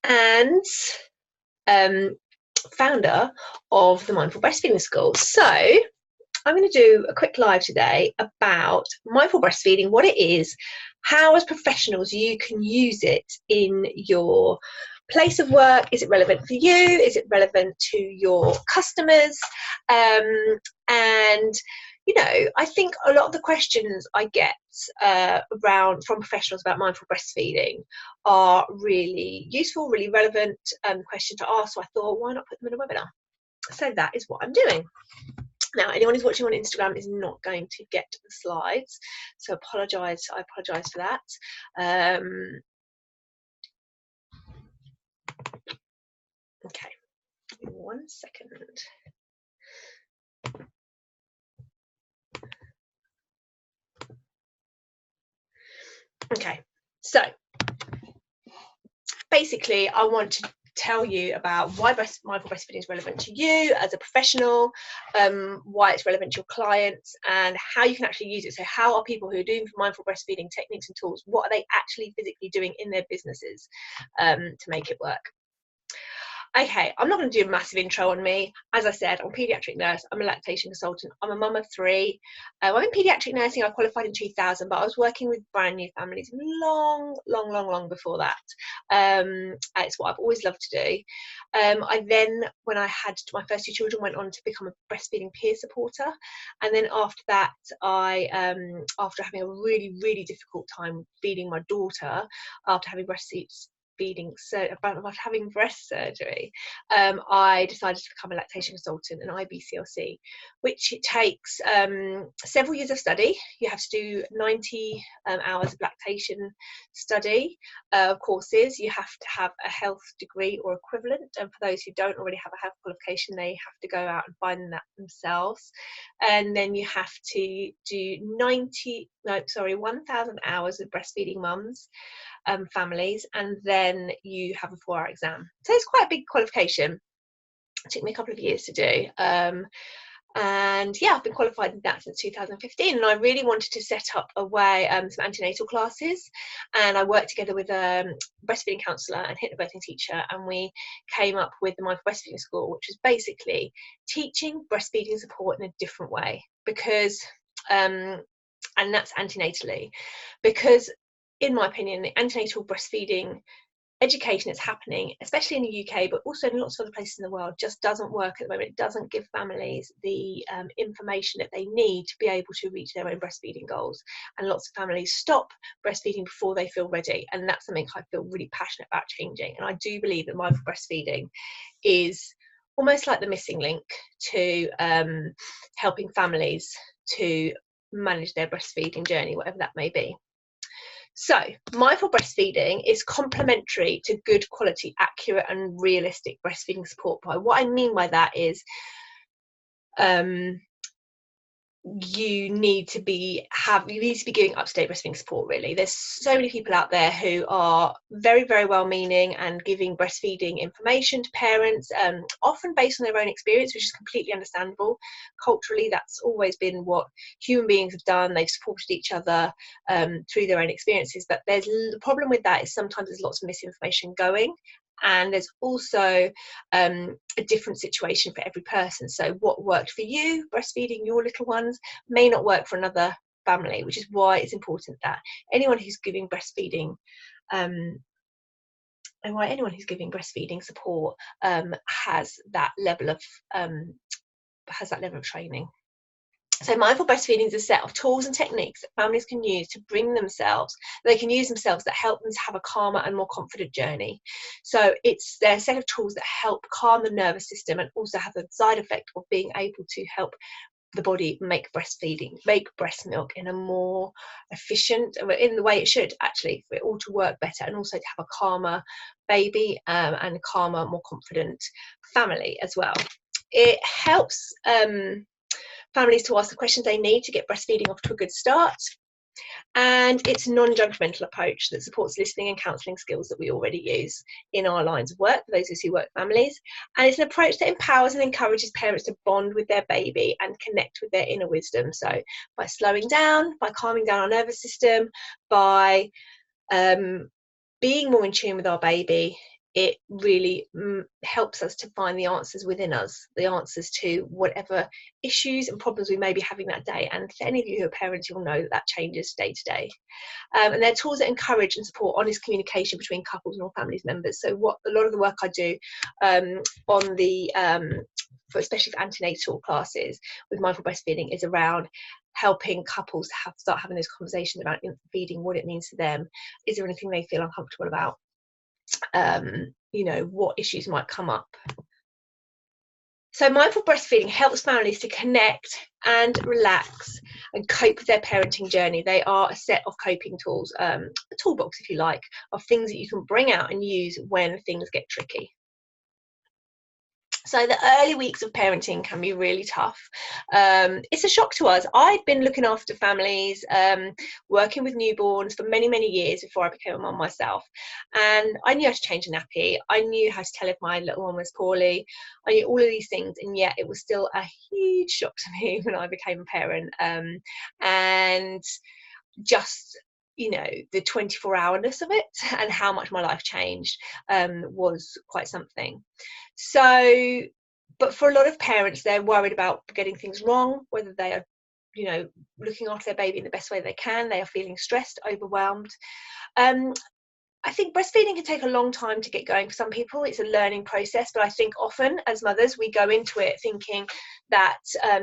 and founder of the Mindful Breastfeeding School. So I'm going to do a quick live today about mindful breastfeeding, what it is, how as professionals you can use it in your place of work. Is it relevant for you? Is it relevant to your customers? And you know, I think a lot of the questions I get around from professionals about mindful breastfeeding are really useful, really relevant question to ask. So I thought, why not put them in a webinar? So that is what I'm doing. Now, anyone who's watching on Instagram is not going to get the slides, so I apologise for that. Okay, give me 1 second. Okay, so basically I want to tell you about why mindful breastfeeding is relevant to you as a professional, why it's relevant to your clients, and how you can actually use it. So how are people who are doing mindful breastfeeding techniques and tools, what are they actually physically doing in their businesses to make it work? Okay, I'm not going to do a massive intro on me. As I said, I'm a paediatric nurse. I'm a lactation consultant. I'm a mum of 3. I'm in paediatric nursing. I qualified in 2000, but I was working with brand new families long before that. It's what I've always loved to do. I then, when I had my first 2 children, went on to become a breastfeeding peer supporter. And then after that, after having a really difficult time feeding my daughter, after having about having breast surgery, I decided to become a lactation consultant, an IBCLC, which it takes several years of study. You have to do 90 hours of lactation study courses. You have to have a health degree or equivalent, and for those who don't already have a health qualification, they have to go out and find that themselves. And then you have to do 1,000 hours of breastfeeding mums, families, and then you have a 4-hour exam. So it's quite a big qualification. It took me a couple of years to do. And yeah, I've been qualified in that since 2015, and I really wanted to set up a way, some antenatal classes, and I worked together with a breastfeeding counsellor and hypnobirthing teacher, and we came up with the Mindful Breastfeeding School, which is basically teaching breastfeeding support in a different way, because and that's antenatally, because in my opinion, the antenatal breastfeeding education that's happening, especially in the UK, but also in lots of other places in the world, just doesn't work at the moment. It doesn't give families the information that they need to be able to reach their own breastfeeding goals. And lots of families stop breastfeeding before they feel ready. And that's something I feel really passionate about changing. And I do believe that mindful breastfeeding is almost like the missing link to helping families to manage their breastfeeding journey, whatever that may be. So, mindful breastfeeding is complementary to good quality, accurate and realistic breastfeeding support. What I mean by that is you need to be giving up-to-date breastfeeding support. Really, there's so many people out there who are very well-meaning and giving breastfeeding information to parents, often based on their own experience, which is completely understandable. Culturally, that's always been what human beings have done. They've supported each other through their own experiences, but there's the problem with that is sometimes there's lots of misinformation going, and there's also a different situation for every person. So what worked for you breastfeeding your little ones may not work for another family, which is why it's important that anyone who's giving breastfeeding support has that level of training. So mindful breastfeeding is a set of tools and techniques that families can use to use themselves that help them to have a calmer and more confident journey. So it's their set of tools that help calm the nervous system and also have the side effect of being able to help the body make breast milk in a more efficient, in the way it should actually, for it all to work better, and also to have a calmer baby and a calmer, more confident family as well. It helps families to ask the questions they need to get breastfeeding off to a good start. And it's a non-judgmental approach that supports listening and counselling skills that we already use in our lines of work, for those of us who work with families. And it's an approach that empowers and encourages parents to bond with their baby and connect with their inner wisdom. So by slowing down, by calming down our nervous system, by being more in tune with our baby, it really helps us to find the answers within us, the answers to whatever issues and problems we may be having that day. And for any of you who are parents, you'll know that that changes day to day. And they're tools that encourage and support honest communication between couples and all families members. So what a lot of the work I do on the especially for antenatal classes with mindful breastfeeding is around helping couples start having those conversations about infant feeding, what it means to them. Is there anything they feel uncomfortable about? You know, what issues might come up. So mindful breastfeeding helps families to connect and relax and cope with their parenting journey. They are a set of coping tools, a toolbox, if you like, of things that you can bring out and use when things get tricky. So the early weeks of parenting can be really tough. It's a shock to us. I'd been looking after families, working with newborns for many, many years before I became a mum myself. And I knew how to change a nappy. I knew how to tell if my little one was poorly. I knew all of these things. And yet it was still a huge shock to me when I became a parent. And just, you know, the 24-hourness of it and how much my life changed was quite something. So, but for a lot of parents, they're worried about getting things wrong, whether they are, you know, looking after their baby in the best way they can. They are feeling stressed, overwhelmed. I think breastfeeding can take a long time to get going for some people. It's a learning process, but I think often as mothers, we go into it thinking that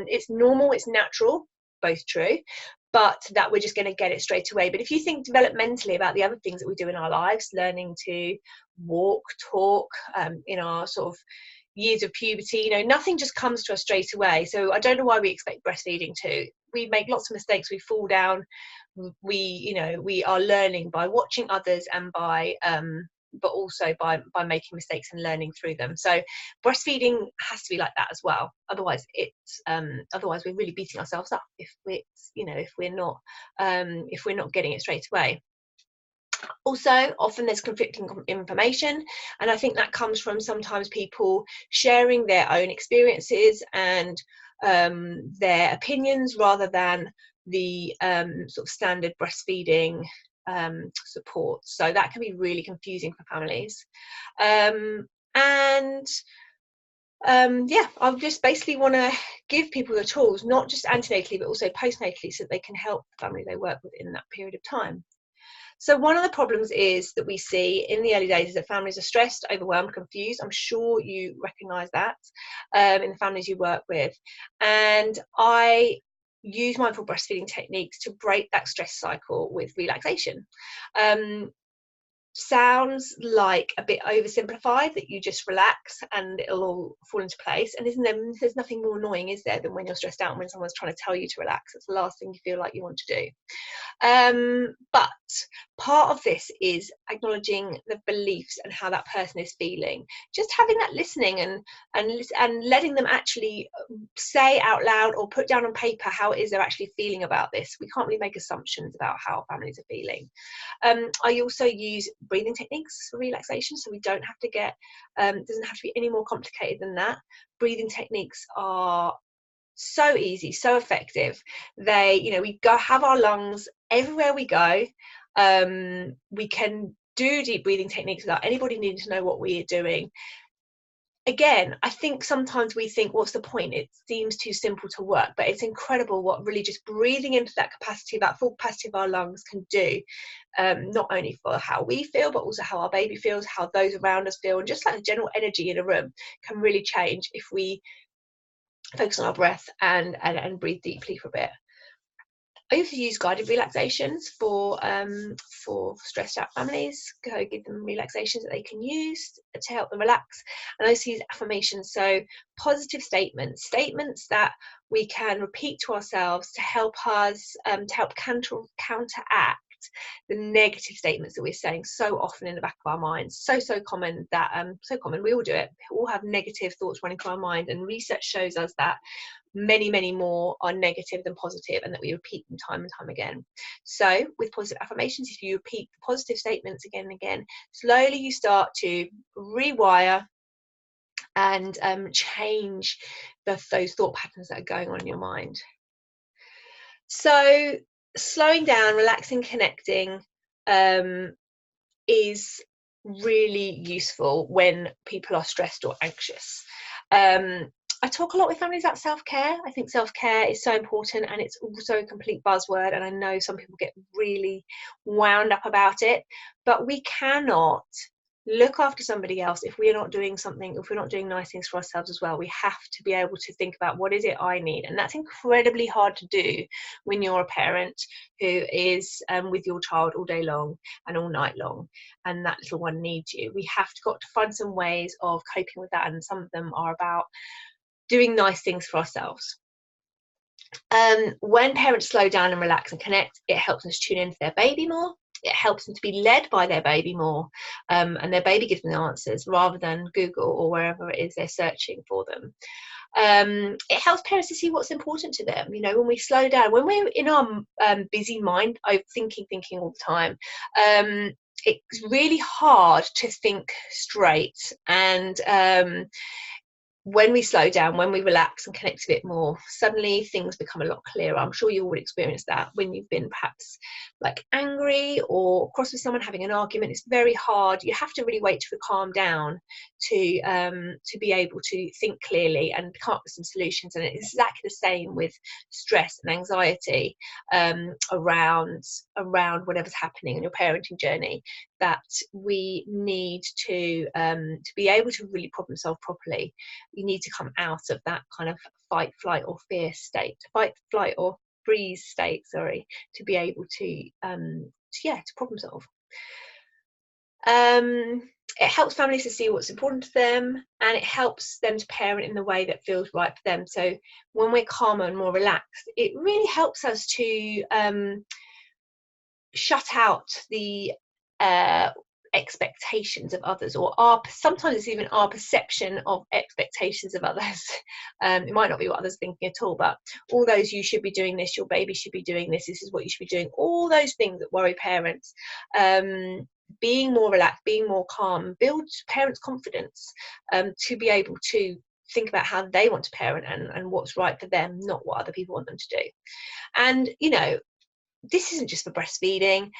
it's normal, it's natural, both true, but that we're just going to get it straight away. But if you think developmentally about the other things that we do in our lives, learning to walk, talk, in our sort of years of puberty, you know, nothing just comes to us straight away. So I don't know why we expect breastfeeding to. We make lots of mistakes, we fall down, we are learning by watching others and by but also by making mistakes and learning through them. So breastfeeding has to be like that as well. Otherwise we're really beating ourselves up if we're not getting it straight away. Also, often there's conflicting information, and I think that comes from sometimes people sharing their own experiences and their opinions rather than the sort of standard breastfeeding support. So that can be really confusing for families. I just basically want to give people the tools, not just antenatally, but also postnatally, so that they can help the family they work with in that period of time. So one of the problems is that we see in the early days is that families are stressed, overwhelmed, confused. I'm sure you recognise that in the families you work with. And I use mindful breastfeeding techniques to break that stress cycle with relaxation. Sounds like a bit oversimplified, that you just relax and it'll all fall into place. And there's nothing more annoying, is there, than when you're stressed out and when someone's trying to tell you to relax. It's the last thing you feel like you want to do. But part of this is acknowledging the beliefs and how that person is feeling. Just having that listening and letting them actually say out loud or put down on paper how it is they're actually feeling about this. We can't really make assumptions about how families are feeling. I also use breathing techniques for relaxation, so we don't have to get doesn't have to be any more complicated than that. Breathing techniques are so easy, so effective. We have our lungs everywhere we go. We can do deep breathing techniques without anybody needing to know what we are doing. Again, I think sometimes we think, what's the point? It seems too simple to work, but it's incredible what really just breathing into that capacity, that full capacity of our lungs can do, not only for how we feel, but also how our baby feels, how those around us feel, and just like the general energy in a room can really change if we focus on our breath and breathe deeply for a bit. I also use guided relaxations for stressed out families. Give them relaxations that they can use to help them relax. And I also use affirmations, so positive statements that we can repeat to ourselves to help us to help counteract the negative statements that we're saying so often in the back of our minds. So common that we all do it. We all have negative thoughts running through our mind, and research shows us that many more are negative than positive, and that we repeat them time and time again. So with positive affirmations, if you repeat the positive statements again and again, slowly you start to rewire and change those thought patterns that are going on in your mind. So slowing down, relaxing, connecting is really useful when people are stressed or anxious. I talk a lot with families about self-care. I think self-care is so important, and it's also a complete buzzword, and I know some people get really wound up about it, but we cannot look after somebody else if we're not doing something, if we're not doing nice things for ourselves as well. We have to be able to think about, what is it I need? And that's incredibly hard to do when you're a parent who is with your child all day long and all night long, and that little one needs you. We have got to find some ways of coping with that, and some of them are about doing nice things for ourselves. When parents slow down and relax and connect, it helps us tune into their baby more. It helps them to be led by their baby more, and their baby gives them the answers rather than Google or wherever it is they're searching for them. It helps parents to see what's important to them. You know, when we slow down, when we're in our busy mind, thinking all the time, it's really hard to think straight. And when we slow down, when we relax and connect a bit more, suddenly things become a lot clearer. I'm sure you all would experience that when you've been perhaps like angry or cross with someone, having an argument. It's very hard. You have to really wait to calm down to be able to think clearly and come up with some solutions. And it's exactly the same with stress and anxiety around whatever's happening in your parenting journey, that we need to be able to really problem solve properly. You need to come out of that kind of fight, flight or fear state, fight, flight or freeze state, sorry, to be able to problem solve. It helps families to see what's important to them, and it helps them to parent in the way that feels right for them. So when we're calmer and more relaxed, it really helps us to shut out the expectations of others, or sometimes it's even our perception of expectations of others. It might not be what others are thinking at all, but all those, you should be doing this, your baby should be doing this, this is what you should be doing, all those things that worry parents. Being more relaxed, being more calm, builds parents' confidence to be able to think about how they want to parent and what's right for them, not what other people want them to do. And you know, this isn't just for breastfeeding.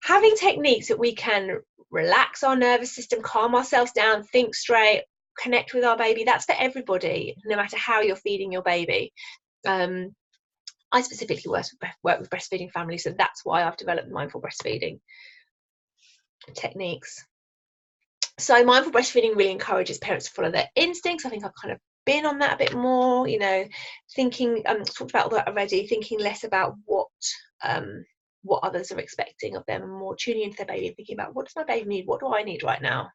Having techniques that we can relax our nervous system, calm ourselves down, think straight, connect with our baby, that's for everybody, no matter how you're feeding your baby. I specifically work with breastfeeding families, so that's why I've developed mindful breastfeeding techniques. So mindful breastfeeding really encourages parents to follow their instincts. I think I've kind of been on that a bit more, you know, thinking, talked about all that already, thinking less about what others are expecting of them, and more tuning into their baby and thinking about, what does my baby need, what do I need right now?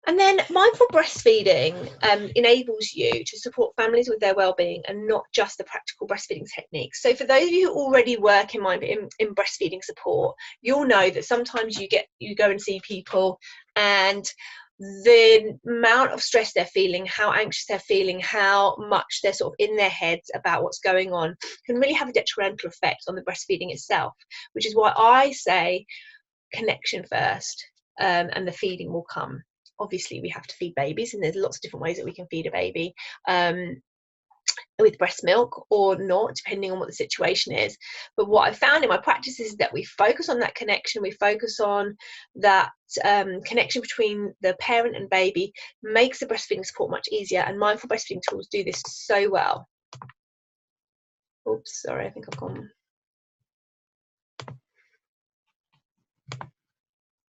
And then mindful breastfeeding enables you to support families with their well-being, and not just the practical breastfeeding techniques. So for those of you who already work in breastfeeding support, you'll know that sometimes you go and see people, and the amount of stress they're feeling, how anxious they're feeling, how much they're sort of in their heads about what's going on, can really have a detrimental effect on the breastfeeding itself, which is why I say connection first, and the feeding will come. Obviously we have to feed babies, and there's lots of different ways that we can feed a baby, with breast milk or not, depending on what the situation is. But what I found in my practice is that we focus on that connection, we focus on that connection between the parent and baby, makes the breastfeeding support much easier, and mindful breastfeeding tools do this so well. Oops, sorry, I think I've gone.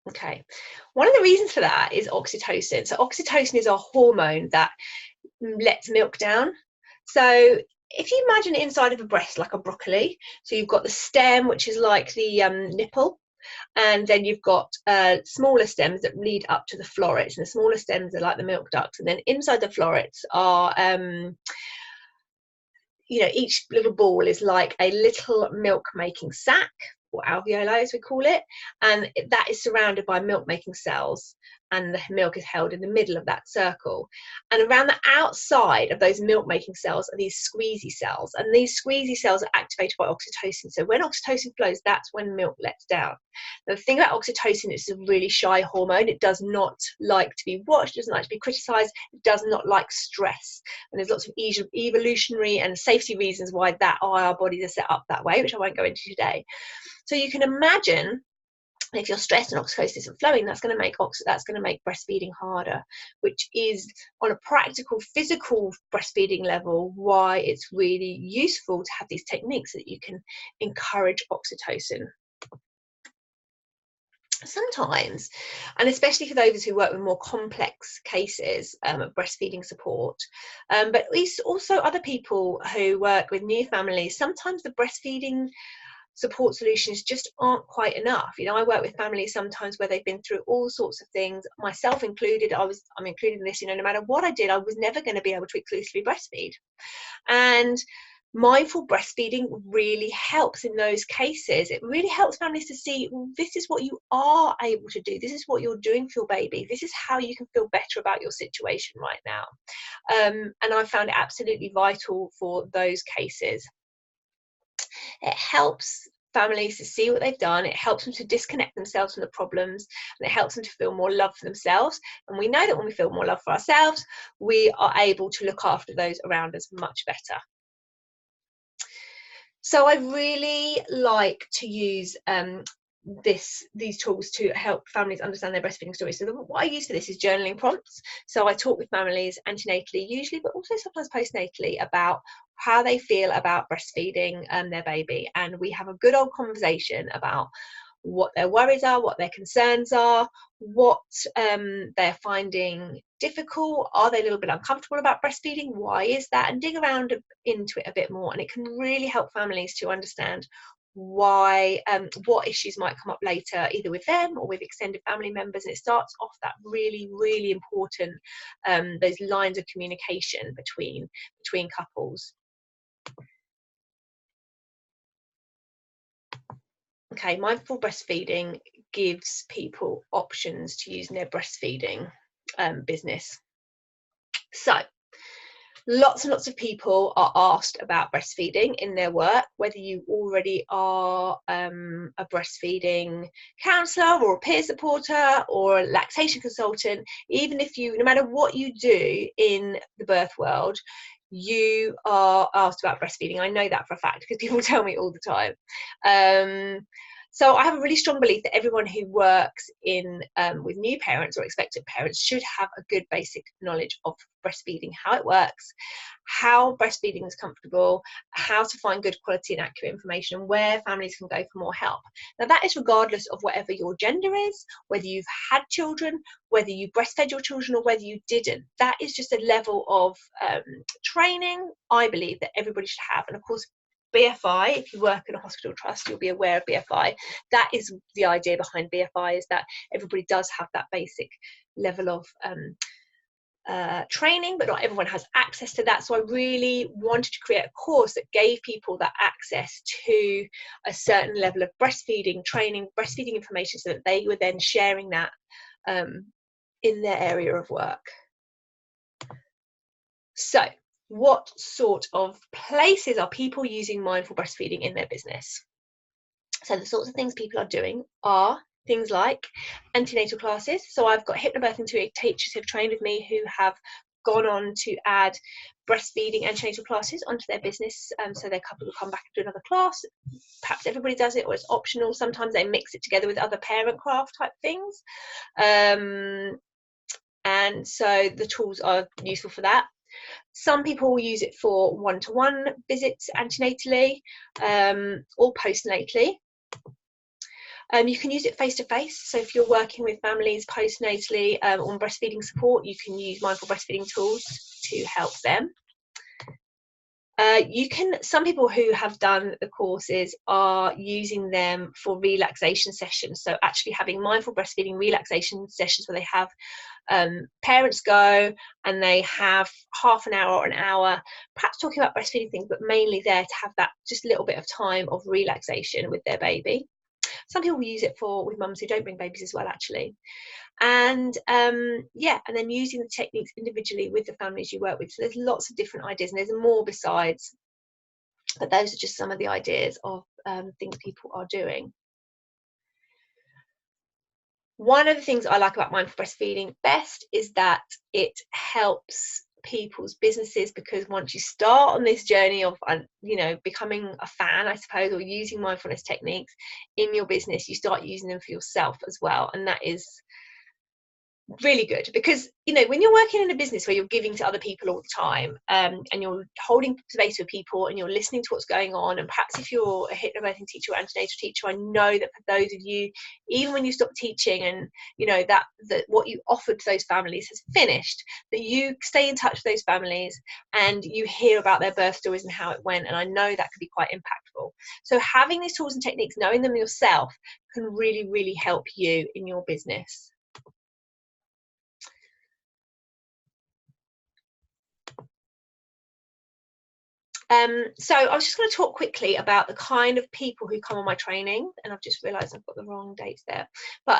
Okay, one of the reasons for that is oxytocin. So oxytocin is a hormone that lets milk down. So if you imagine it inside of a breast like a broccoli, so you've got the stem, which is like the nipple, and then you've got smaller stems that lead up to the florets, and the smaller stems are like the milk ducts, and then inside the florets are you know, each little ball is like a little milk making sac, or alveoli as we call it, and that is surrounded by milk making cells, and the milk is held in the middle of that circle. And around the outside of those milk making cells are these squeezy cells, and these squeezy cells are activated by oxytocin. So when oxytocin flows, that's when milk lets down. The thing about oxytocin, it's a really shy hormone. It does not like to be watched, it doesn't like to be criticized, it does not like stress, and there's lots of evolutionary and safety reasons why our bodies are set up that way, which I won't go into today. So you can imagine And if you're stressed and oxytocin isn't flowing, that's going to make breastfeeding harder, which is on a practical, physical breastfeeding level why it's really useful to have these techniques so that you can encourage oxytocin. Sometimes, and especially for those who work with more complex cases of breastfeeding support, but also other people who work with new families, sometimes the breastfeeding support solutions just aren't quite enough. You know, I work with families sometimes where they've been through all sorts of things, myself included. I'm included in this. You know, no matter what I did, I was never going to be able to exclusively breastfeed. And mindful breastfeeding really helps in those cases. It really helps families to see, well, this is what you are able to do. This is what you're doing for your baby. This is how you can feel better about your situation right now. And I found it absolutely vital for those cases. It helps families to see what they've done. It helps them to disconnect themselves from the problems, and it helps them to feel more love for themselves. And we know that when we feel more love for ourselves, we are able to look after those around us much better. So I really like to use these tools to help families understand their breastfeeding stories. So what I use for this is journaling prompts. So I talk with families antenatally usually, but also sometimes postnatally, about how they feel about breastfeeding their baby, and we have a good old conversation about what their worries are, what their concerns are, what they're finding difficult. Are they a little bit uncomfortable about breastfeeding? Why is that? And dig around into it a bit more, and it can really help families to understand why, what issues might come up later, either with them or with extended family members. And it starts off that really, really important, those lines of communication between couples. Okay, mindful breastfeeding gives people options to use in their breastfeeding business. So lots and lots of people are asked about breastfeeding in their work, whether you already are a breastfeeding counsellor or a peer supporter or a lactation consultant. Even if you, no matter what you do in the birth world, you are asked about breastfeeding. I know that for a fact because people tell me all the time. So I have a really strong belief that everyone who works in with new parents or expectant parents should have a good basic knowledge of breastfeeding, how it works, how breastfeeding is comfortable, how to find good quality and accurate information, and where families can go for more help. Now that is regardless of whatever your gender is, whether you've had children, whether you breastfed your children or whether you didn't. That is just a level of training I believe that everybody should have. And of course, BFI, if you work in a hospital trust, you'll be aware of BFI. That is the idea behind BFI, is that everybody does have that basic level of training, but not everyone has access to that. So I really wanted to create a course that gave people that access to a certain level of breastfeeding training, breastfeeding information, so that they were then sharing that in their area of work. So what sort of places are people using mindful breastfeeding in their business? So the sorts of things people are doing are things like antenatal classes. So I've got hypnobirthing teachers who've trained with me who have gone on to add breastfeeding antenatal classes onto their business. So their couple will come back and do another class. Perhaps everybody does it, or it's optional. Sometimes they mix it together with other parent craft type things. And so the tools are useful for that. Some people will use it for one-to-one visits antenatally or postnatally. You can use it face-to-face. So if you're working with families postnatally on breastfeeding support, you can use mindful breastfeeding tools to help them. Some people who have done the courses are using them for relaxation sessions. So actually having mindful breastfeeding relaxation sessions where they have parents go and they have half an hour or an hour, perhaps talking about breastfeeding things, but mainly there to have that just little bit of time of relaxation with their baby. Some people use it with mums who don't bring babies as well, actually. And and then using the techniques individually with the families you work with. So there's lots of different ideas, and there's more besides, but those are just some of the ideas of things people are doing. One of the things I like about mindful breastfeeding best is that it helps people's businesses, because once you start on this journey of becoming a fan, I suppose, or using mindfulness techniques in your business, you start using them for yourself as well. And that is really good, because when you're working in a business where you're giving to other people all the time, and you're holding space with people and you're listening to what's going on, and perhaps if you're a hypnobirthing teacher or antenatal teacher, I know that for those of you, even when you stop teaching and that what you offered to those families has finished, that you stay in touch with those families and you hear about their birth stories and how it went, and I know that could be quite impactful. So having these tools and techniques, knowing them yourself, can really, really help you in your business. So I was just going to talk quickly about the kind of people who come on my training, and I've just realised I've got the wrong dates there, but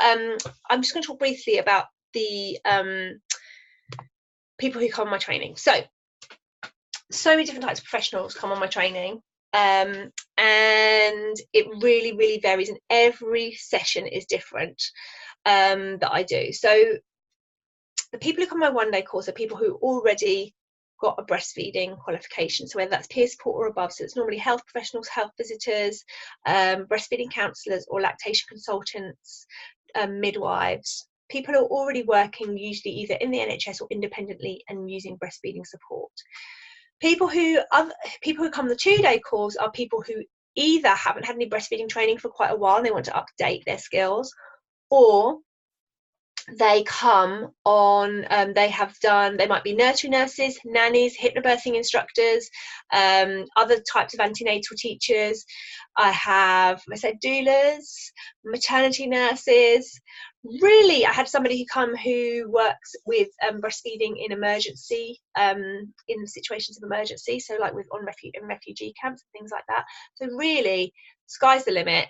I'm just going to talk briefly about the people who come on my training. So many different types of professionals come on my training, and it really, really varies, and every session is different that I do. So the people who come on my one-day course are people who already got a breastfeeding qualification, so whether that's peer support or above. So it's normally health professionals, health visitors, breastfeeding counsellors or lactation consultants, midwives, people who are already working usually either in the NHS or independently and using breastfeeding support. People who come the 2-day course are people who either haven't had any breastfeeding training for quite a while and they want to update their skills, or they come on, they might be nursery nurses, nannies, hypnobirthing instructors, other types of antenatal teachers. I said doulas, maternity nurses. Really, I had somebody who works with breastfeeding in emergency, in situations of emergency, so like in refugee camps and things like that. So really, sky's the limit.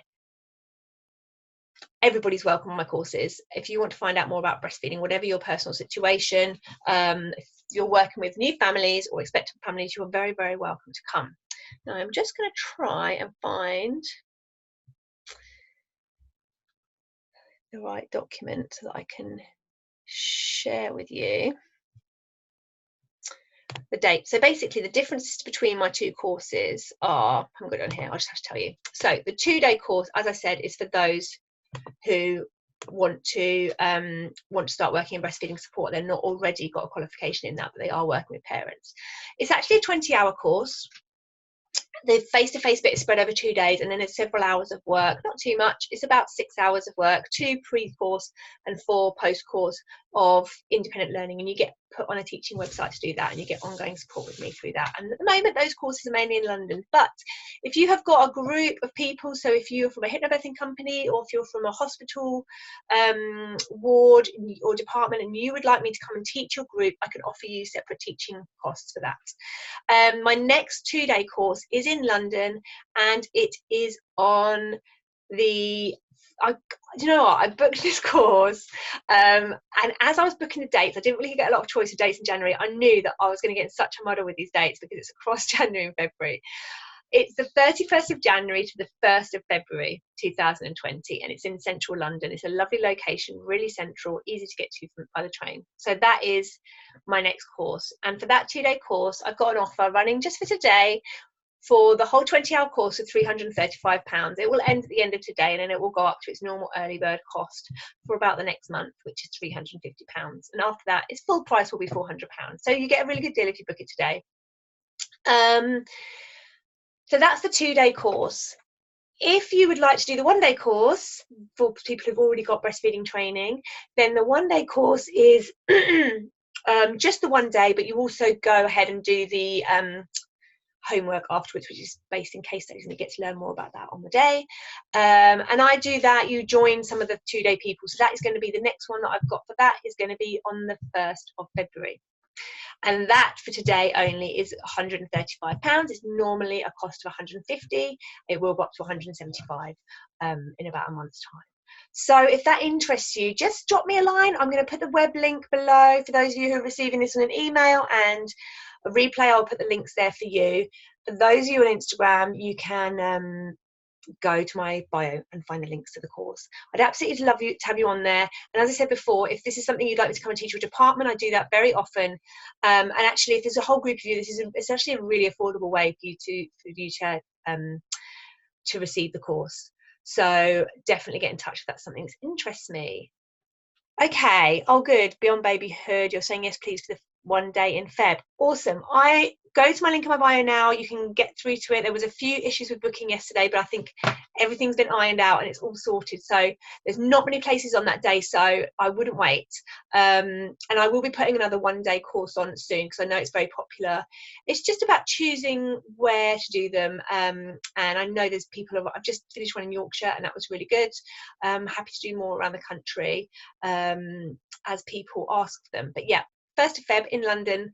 Everybody's welcome on my courses. If you want to find out more about breastfeeding, whatever your personal situation, if you're working with new families or expectant families, you are very, very welcome to come. Now I'm just going to try and find the right document so that I can share with you the date. So basically the differences between my two courses are, I haven't got it on here, I'll just have to tell you. So the 2-day course, as I said, is for those who want to start working in breastfeeding support. They're not already got a qualification in that, but they are working with parents. It's actually a 20-hour course. The face-to-face bit is spread over 2 days, and then it's several hours of work, not too much. It's about 6 hours of work, 2 pre-course and 4 post-course of independent learning, and you get put on a teaching website to do that, and you get ongoing support with me through that. And at the moment those courses are mainly in London, but if you have got a group of people, so if you're from a hypnobirthing company or if you're from a hospital ward or department and you would like me to come and teach your group, I can offer you separate teaching costs for that. My next 2-day course is in London, and it is on the you know what, I booked this course, and as I was booking the dates, I didn't really get a lot of choice of dates in January. I knew that I was going to get in such a muddle with these dates because it's across January and February. It's the 31st of January to the 1st of February 2020, and it's in central London. It's a lovely location, really central, easy to get to by the train. So that is my next course, and for that 2-day course I've got an offer running just for today for the whole 20-hour course for £335. It will end at the end of today, and then it will go up to its normal early bird cost for about the next month, which is £350. And after that, its full price will be £400. So you get a really good deal if you book it today. So that's the 2-day course. If you would like to do the 1-day course for people who've already got breastfeeding training, then the 1-day course is just the 1 day, but you also go ahead and do the homework afterwards, which is based in case studies, and you get to learn more about that on the day. And I do that. You join some of the 2-day people, so that is going to be the next one that I've got for that is going to be on the 1st of February, and that for today only is £135. It's normally a cost of £150. It will go up to £175 in about a month's time. So if that interests you, just drop me a line. I'm going to put the web link below for those of you who are receiving this on an email, and a replay, I'll put the links there for you. For those of you on Instagram, you can go to my bio and find the links to the course. I'd absolutely love you to have you on there. And as I said before, if this is something you'd like me to come and teach your department, I do that very often. And actually, if there's a whole group of you, it's actually a really affordable way for you to receive the course. So definitely get in touch if that's something that interests me. Okay, oh good, Beyond Babyhood, you're saying yes please for the one day in Feb. Awesome. I go to my link in my bio now, you can get through to it. There was a few issues with booking yesterday, but I think everything's been ironed out and it's all sorted, so there's not many places on that day, so I wouldn't wait. And I will be putting another one-day course on soon because I know it's very popular. It's just about choosing where to do them, and I know there's people, I've just finished one in Yorkshire and that was really good. Happy to do more around the country as people ask them. But yeah, 1st of Feb in London.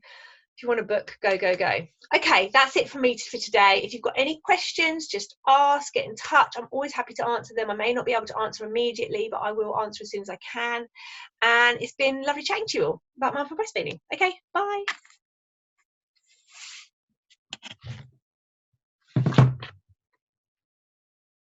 If you want to book, go. Okay, that's it for me for today. If you've got any questions, just ask, get in touch. I'm always happy to answer them. I may not be able to answer immediately, but I will answer as soon as I can. And it's been lovely chatting to you all about mindful breastfeeding. Okay, bye.